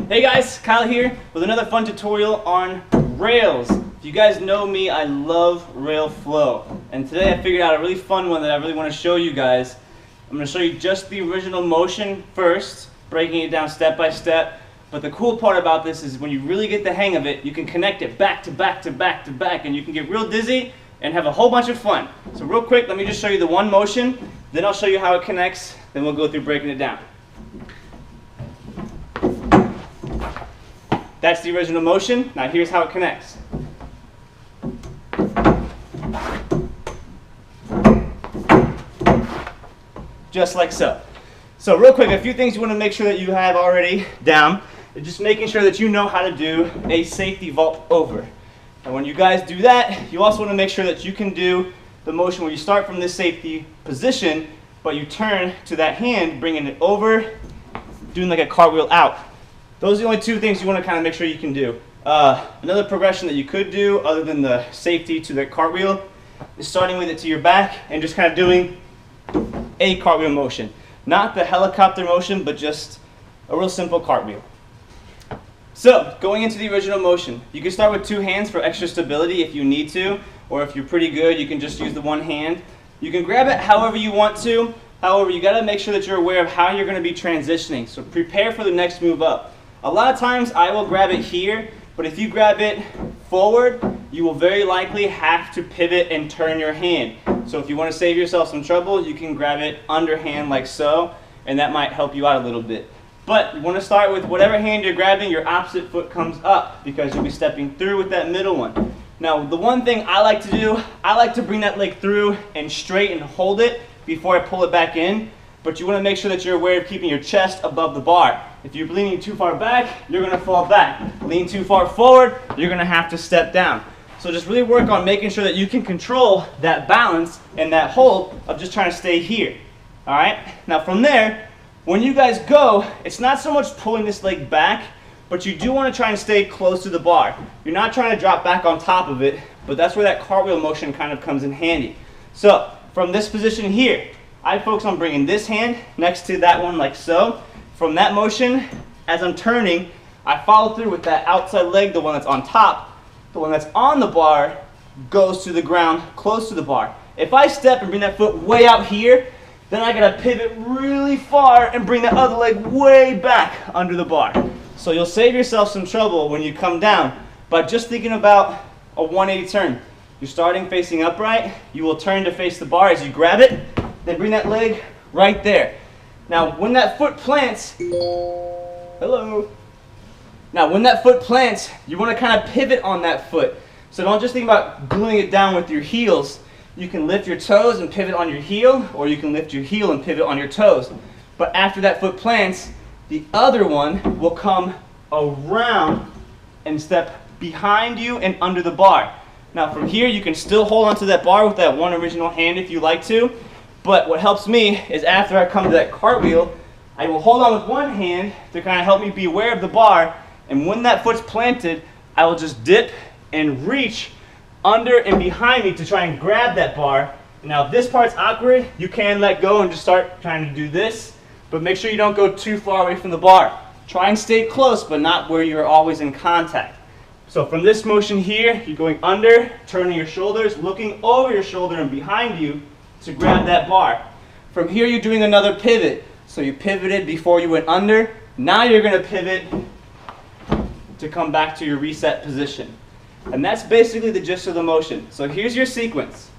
Hey guys, Kyle here with another fun tutorial on rails. If you guys know me, I love rail flow. And today I figured out a really fun one that I really want to show you guys. I'm going to show you just the original motion first, breaking it down step by step. But the cool part about this is when you really get the hang of it, you can connect it back to back to back to back, and you can get real dizzy and have a whole bunch of fun. So real quick, let me just show you the one motion, then I'll show you how it connects, then we'll go through breaking it down. That's the original motion. Now here's how it connects. Just like so. So real quick, a few things you want to make sure that you have already down. Just making sure that you know how to do a safety vault over. And when you guys do that, you also want to make sure that you can do the motion where you start from this safety position, but you turn to that hand, bringing it over, doing like a cartwheel out. Those are the only two things you want to kind of make sure you can do. Another progression that you could do, other than the safety to the cartwheel, is starting with it to your back and just kind of doing a cartwheel motion. Not the helicopter motion, but just a real simple cartwheel. So, going into the original motion, you can start with two hands for extra stability if you need to, or if you're pretty good, you can just use the one hand. You can grab it however you want to. However, you got to make sure that you're aware of how you're going to be transitioning. So prepare for the next move up. A lot of times I will grab it here, but if you grab it forward, you will very likely have to pivot and turn your hand. So if you want to save yourself some trouble, you can grab it underhand like so, and that might help you out a little bit. But you want to start with whatever hand you're grabbing, your opposite foot comes up because you'll be stepping through with that middle one. Now, the one thing I like to do, I like to bring that leg through and straight and hold it before I pull it back in. But you want to make sure that you're aware of keeping your chest above the bar. If you're leaning too far back, you're going to fall back. Lean too far forward, you're going to have to step down. So just really work on making sure that you can control that balance and that hold of just trying to stay here. All right? Now from there, when you guys go, it's not so much pulling this leg back, but you do want to try and stay close to the bar. You're not trying to drop back on top of it, but that's where that cartwheel motion kind of comes in handy. So from this position here, I focus on bringing this hand next to that one like so. From that motion, as I'm turning, I follow through with that outside leg, the one that's on top. The one that's on the bar goes to the ground close to the bar. If I step and bring that foot way out here, then I gotta pivot really far and bring that other leg way back under the bar. So you'll save yourself some trouble when you come down by just thinking about a 180 turn. You're starting facing upright, you will turn to face the bar as you grab it, then bring that leg right there. Now when that foot plants, hello. Now when that foot plants, you want to kind of pivot on that foot. So don't just think about gluing it down with your heels. You can lift your toes and pivot on your heel, or you can lift your heel and pivot on your toes. But after that foot plants, the other one will come around and step behind you and under the bar. Now from here, you can still hold onto that bar with that one original hand if you like to. But what helps me is after I come to that cartwheel, I will hold on with one hand to kind of help me be aware of the bar. And when that foot's planted, I will just dip and reach under and behind me to try and grab that bar. Now if this part's awkward, you can let go and just start trying to do this. But make sure you don't go too far away from the bar. Try and stay close, but not where you're always in contact. So from this motion here, you're going under, turning your shoulders, looking over your shoulder and behind you to grab that bar. From here, you're doing another pivot. So you pivoted before you went under. Now you're going to pivot to come back to your reset position. And that's basically the gist of the motion. So here's your sequence.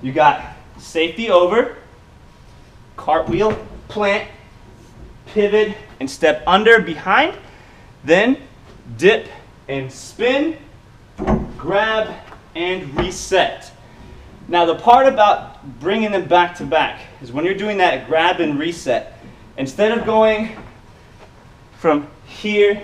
You got safety over, cartwheel, plant, pivot, and step under, behind. Then dip and spin, grab, and reset. Now the part about bringing them back to back is when you're doing that grab and reset, instead of going from here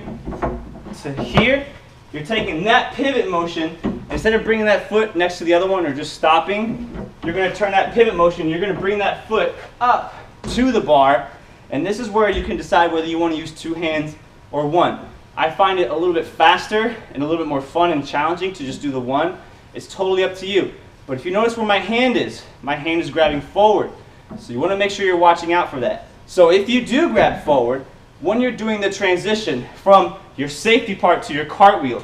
to here, you're taking that pivot motion, instead of bringing that foot next to the other one or just stopping, you're going to turn that pivot motion, you're going to bring that foot up to the bar, and this is where you can decide whether you want to use two hands or one. I find it a little bit faster and a little bit more fun and challenging to just do the one. It's totally up to you. But if you notice where my hand is grabbing forward. So you want to make sure you're watching out for that. So if you do grab forward, when you're doing the transition from your safety part to your cartwheel,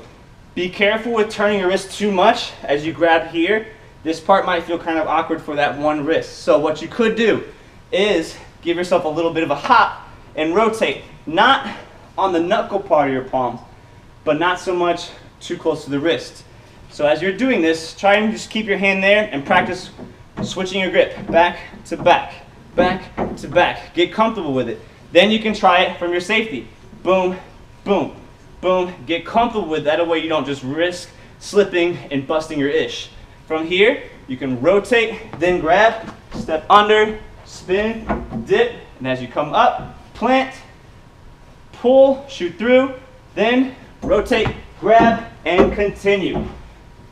be careful with turning your wrist too much as you grab here. This part might feel kind of awkward for that one wrist. So what you could do is give yourself a little bit of a hop and rotate, not on the knuckle part of your palms, but not so much too close to the wrist. So as you're doing this, try and just keep your hand there and practice switching your grip back to back, back to back. Get comfortable with it. Then you can try it from your safety. Boom, boom, boom. Get comfortable with that way you don't just risk slipping and busting your ish. From here, you can rotate, then grab, step under, spin, dip, and as you come up, plant, pull, shoot through, then rotate, grab, and continue.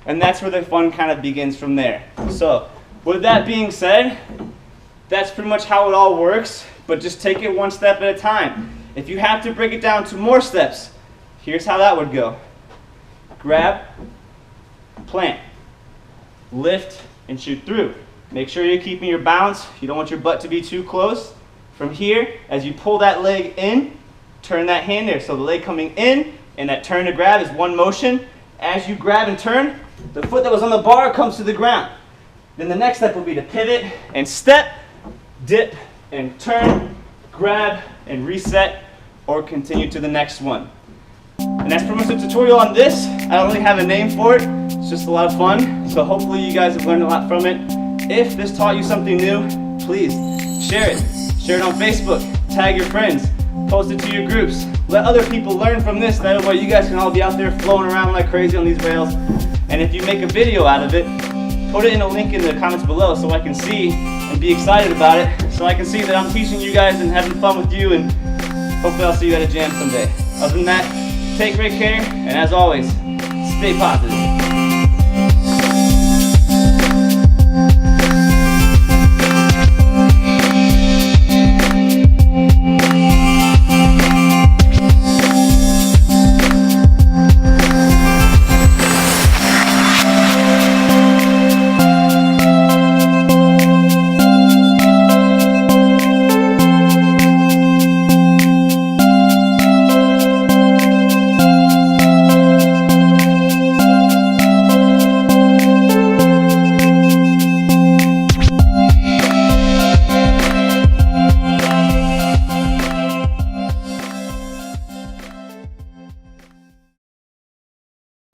And that's where the fun kind of begins from there. So, with that being said, that's pretty much how it all works, but just take it one step at a time. If you have to break it down to more steps, here's how that would go. Grab, plant, lift, and shoot through. Make sure you're keeping your balance. You don't want your butt to be too close. From here, as you pull that leg in, turn that hand there. So the leg coming in and that turn to grab is one motion. As you grab and turn, the foot that was on the bar comes to the ground. Then the next step will be to pivot and step, dip and turn, grab and reset, or continue to the next one. And that's pretty much the tutorial on this. I don't really have a name for it. It's just a lot of fun. So hopefully you guys have learned a lot from it. If this taught you something new, please share it. Share it on Facebook. Tag your friends. Post it to your groups. Let other people learn from this. That way you guys can all be out there flowing around like crazy on these rails. And if you make a video out of it, put it in a link in the comments below so I can see and be excited about it. So I can see that I'm teaching you guys and having fun with you, and hopefully I'll see you at a jam someday. Other than that, take great care, and as always, stay positive.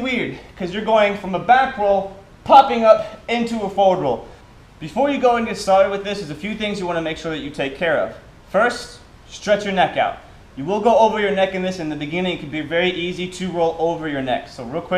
Weird, because you're going from a back roll, popping up into a forward roll. Before you go and get started with this, there's a few things you want to make sure that you take care of. First, stretch your neck out. You will go over your neck in this in the beginning. It can be very easy to roll over your neck. So real quick.